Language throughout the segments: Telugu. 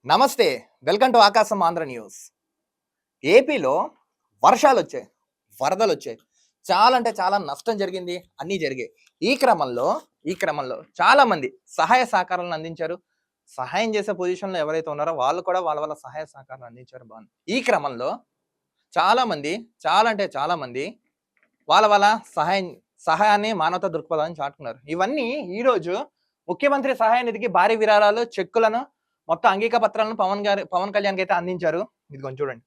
నమస్తే. వెల్కమ్ టు ఆకాశం ఆంధ్ర న్యూస్. ఏపీలో వర్షాలొచ్చాయి, వరదలొచ్చాయి. చాలా అంటే చాలా నష్టం జరిగింది. అన్నీ జరిగాయి. ఈ క్రమంలో చాలామంది సహాయ సహకారాలను అందించారు. సహాయం చేసే పొజిషన్‌లో ఎవరైతే ఉన్నారో వాళ్ళు కూడా వాళ్ళ సహాయ సహకారాలు అందించారు బావుంది. ఈ క్రమంలో చాలామంది చాలా అంటే చాలామంది వాళ్ళ సహాయం సహాయాన్ని మానవతా దృక్పథాన్ని చాటుకున్నారు. ఇవన్నీ ఈరోజు ముఖ్యమంత్రి సహాయ నిధికి భారీ విరాళాలు, చెక్కులను మొత్తం అంగీక పత్రాలను పవన్ కళ్యాణ్‌కైతే అందించారు. ఇదిగోండి చూడండి.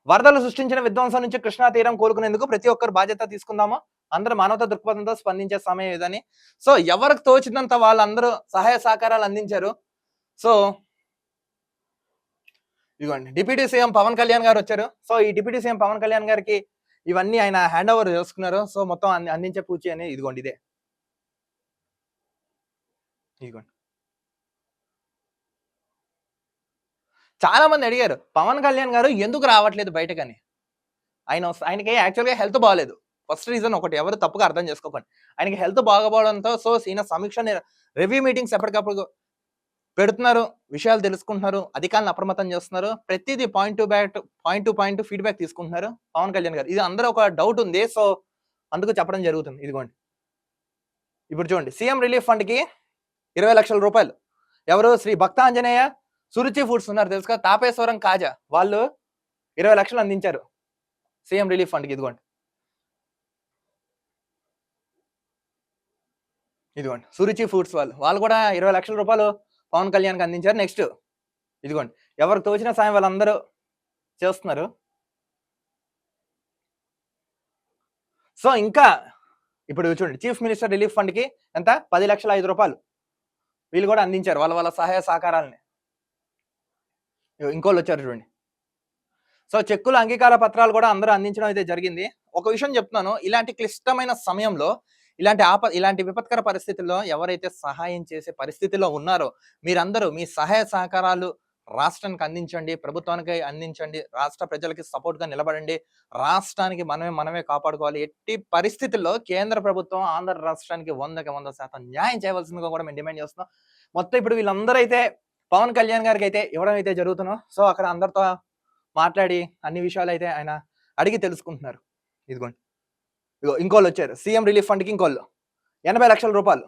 వరదలు సృష్టించిన విధ్వంసం నుంచి కృష్ణా తీరం కోలుకునేందుకు ప్రతి ఒక్కరు బాధ్యత తీసుకుందాము. అందరూ మానవతా దృక్పథంతో స్పందించే సమయం ఇదని. సో ఎవరికి తోచినంత వాళ్ళందరూ సహాయ సహకారాలు అందించారు. సో ఇదిగోండి డిప్యూటీ సీఎం పవన్ కళ్యాణ్ గారు వచ్చారు. సో ఈ డిప్యూటీ సీఎం పవన్ కళ్యాణ్ గారికి ఇవన్నీ ఆయన హ్యాండ్ ఓవర్ చేసుకున్నారు. సో మొత్తం అందించే పూచి అని ఇదిగోండి ఇదే. ఇదిగోండి. చాలా మంది అడిగారు పవన్ కళ్యాణ్ గారు ఎందుకు రావట్లేదు బయటకని. ఆయనకి యాక్చువల్‌గా హెల్త్ బాలేదు. ఫస్ట్ రీజన్ ఒకటి ఎవరు తప్పుగా అర్థం చేసుకోకండి. ఆయనకి హెల్త్ బాగోపోవడంతో సో ఈయన రివ్యూ మీటింగ్స్ ఎప్పటికప్పుడు పెడుతున్నారు. విషయాలు తెలుసుకుంటున్నారు. అధికారులను అప్రమత్తం చేస్తున్నారు. ప్రతిదీ పాయింట్ టు పాయింట్ ఫీడ్‌బ్యాక్ తీసుకుంటున్నారు పవన్ కళ్యాణ్ గారు. ఇది అందరూ ఒక డౌట్ ఉంది. సో అందుకు చెప్పడం జరుగుతుంది. ఇదిగోండి. ఇప్పుడు చూడండి సీఎం రిలీఫ్ ఫండ్‌కి 20,00,000 రూపాయలు. ఎవరు శ్రీ భక్తాంజనేయ సురుచి ఫుడ్స్ ఉన్నారు తెలుసు కదా, తాపేశ్వరం కాజా వాళ్ళు 20,00,000 అందించారు సీఎం రిలీఫ్ ఫండ్కి. ఇదిగోండి సురుచి ఫుడ్స్ వాళ్ళు కూడా 20,00,000 రూపాయలు పవన్ కళ్యాణ్కి అందించారు. నెక్స్ట్ ఇదిగోండి ఎవరికి తోచిన సాయం వాళ్ళందరూ చేస్తున్నారు. సో ఇంకా ఇప్పుడు చూడండి చీఫ్ మినిస్టర్ రిలీఫ్ ఫండ్కి ఎంత 10,05,000 రూపాయలు వీళ్ళు కూడా అందించారు వాళ్ళ సహాయ సహకారాలని. ఇంకోళ్ళు వచ్చారు చూడండి. సో చెక్కులు అంగీకార పత్రాలు కూడా అందరూ అందించడం అయితే జరిగింది. ఒక విషయం చెప్తున్నాను, ఇలాంటి క్లిష్టమైన సమయంలో ఇలాంటి విపత్కర పరిస్థితుల్లో ఎవరైతే సహాయం చేసే పరిస్థితిలో ఉన్నారో మీరందరూ మీ సహాయ సహకారాలు రాష్ట్రానికి అందించండి, ప్రభుత్వానికి అందించండి, రాష్ట్ర ప్రజలకి సపోర్ట్ గా నిలబడండి. రాష్ట్రానికి మనమే కాపాడుకోవాలి. ఎట్టి పరిస్థితుల్లో కేంద్ర ప్రభుత్వం ఆంధ్ర రాష్ట్రానికి 100% న్యాయం చేయవలసిందిగా కూడా మేము డిమాండ్ చేస్తున్నాం. మొత్తం ఇప్పుడు వీళ్ళందరూ అయితే పవన్ కళ్యాణ్ గారికి అయితే ఇవ్వడం అయితే జరుగుతున్నాం. సో అక్కడ అందరితో మాట్లాడి అన్ని విషయాలు అయితే ఆయన అడిగి తెలుసుకుంటున్నారు. ఇదిగోండి ఇంకోళ్ళు వచ్చారు సీఎం రిలీఫ్ ఫండ్కి ఇంకోళ్ళు 80,00,000 రూపాయలు.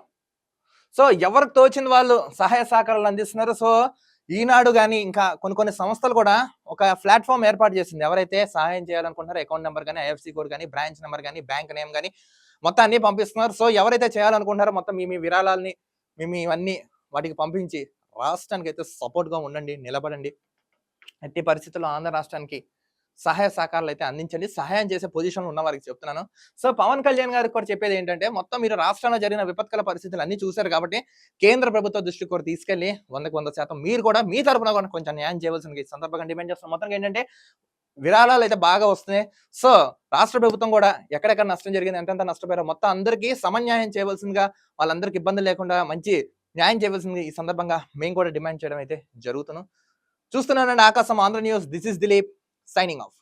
సో ఎవరికి తోచింది వాళ్ళు సహాయ సహకారాలు అందిస్తున్నారు. సో ఈనాడు కానీ ఇంకా కొన్ని సంస్థలు కూడా ఒక ప్లాట్ఫామ్ ఏర్పాటు చేసింది. ఎవరైతే సహాయం చేయాలనుకుంటున్నారో అకౌంట్ నెంబర్ కానీ, ఐఎఫ్సి కోడ్ కానీ, బ్రాంచ్ నెంబర్ కానీ, బ్యాంక్ నేమ్ కానీ మొత్తం అన్ని పంపిస్తున్నారు. సో ఎవరైతే చేయాలనుకుంటున్నారో మొత్తం మీ విరాళాలని ఇవన్నీ వాటికి పంపించి రాష్ట్రానికి అయితే సపోర్ట్ గా ఉండండి, నిలబడండి. ఎట్టి పరిస్థితుల్లో ఆంధ్ర రాష్ట్రానికి సహాయ సహకారాలు అయితే అందించండి. సహాయం చేసే పొజిషన్లో ఉన్న వారికి చెప్తున్నాను. సో పవన్ కళ్యాణ్ గారికి కూడా చెప్పేది ఏంటంటే మొత్తం మీరు రాష్ట్రంలో జరిగిన విపత్కర పరిస్థితులు అన్ని చూశారు కాబట్టి కేంద్ర ప్రభుత్వ దృష్టికి కూడా తీసుకెళ్లి 100% మీరు కూడా మీ తరపున కూడా కొంచెం న్యాయం చేయవలసిన ఈ సందర్భంగా డిమాండ్ చేస్తున్నాం. మొత్తం ఏంటంటే విరాళాలు అయితే బాగా వస్తున్నాయి. సో రాష్ట్ర ప్రభుత్వం కూడా ఎక్కడెక్కడ నష్టం జరిగింది, ఎంతెంత నష్టపోయారో మొత్తం అందరికీ సమన్యాయం చేయవలసిందిగా, వాళ్ళందరికీ ఇబ్బంది లేకుండా మంచి న్యాయం చేయవలసింది ఈ సందర్భంగా మేము కూడా డిమాండ్ చేయడం అయితే జరుగుతున్నాం. చూస్తున్నానండి ఆకాశం Andhra news. This is Dilip signing off.